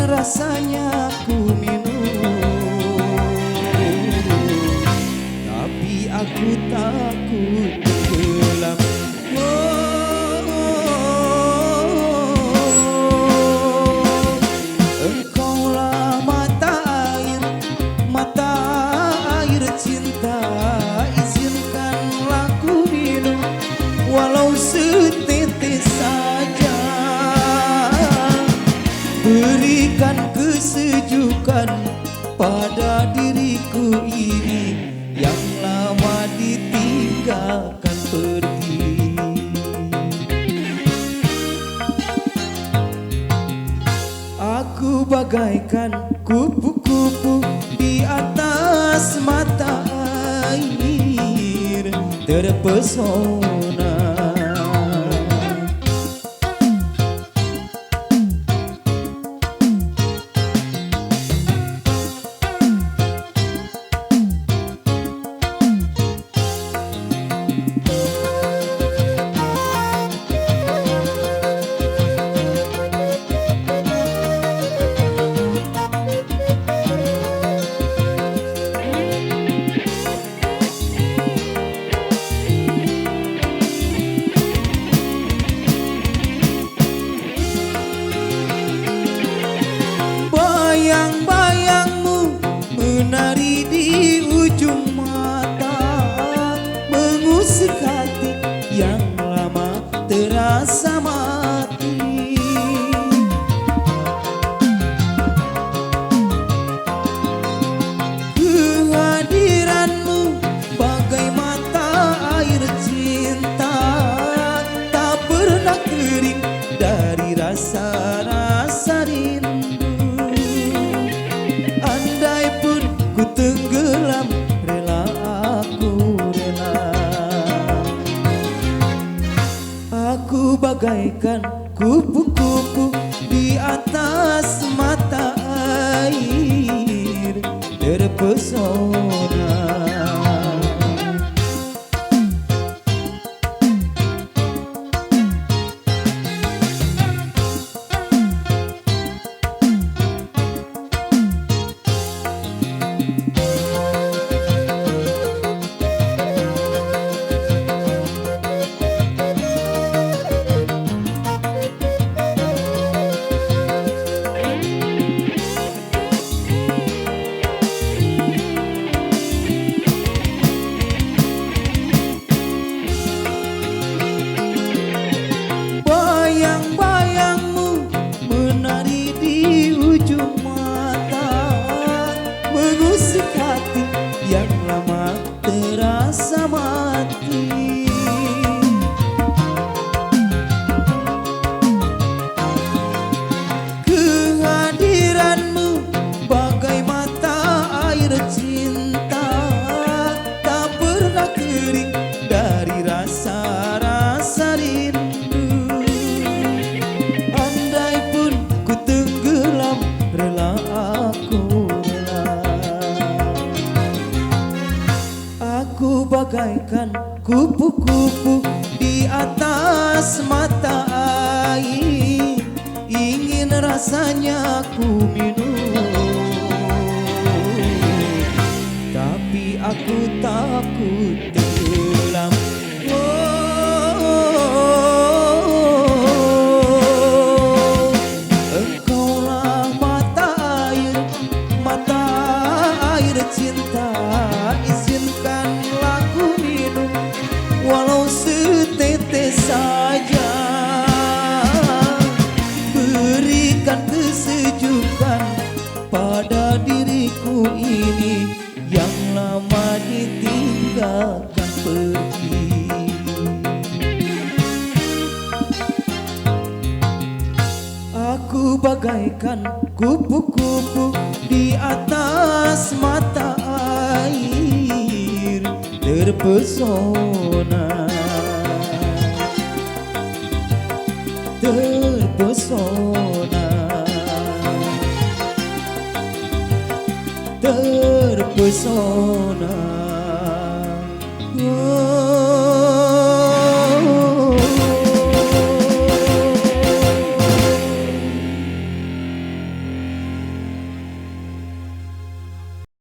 rasanya ku minum, tapi aku takut tenggelam. Engkaulah mata air cinta, izinkanlah ku minum walau setetes saja. Berikan kesejukan pada diriku ini yang lama ditinggalkan pergi. Aku bagaikan kupu-kupu di atas mata air, terpesona. Bayang-bayangmu menari di ujung mata, mengusik hati yang lama terasa mati. Kehadiranmu bagai mata air cinta, tak pernah kering dari rasa-rasa rindu. Ku tenggelam, rela aku rela. Aku bagaikan kupu-kupu di atas mata air, terpesona. Bayang-bayangmu menari di ujung mata, mengusik hati yang lama terasa mati. Kehadiranmu bagai mata air cinta, tak pernah kering dari rasa-rasa rindu. Rela aku rela. Aku bagaikan kupu-kupu di atas mata air, ingin rasanya ku minum, tapi aku takut tenggelam. Cinta, izinkanlah ku minum walau setetes saja. Berikan kesejukan pada diriku ini yang lama ditinggalkan pergi. Aku bagaikan kupu-kupu di atas mata air, terpesona. Terpesona, terpesona.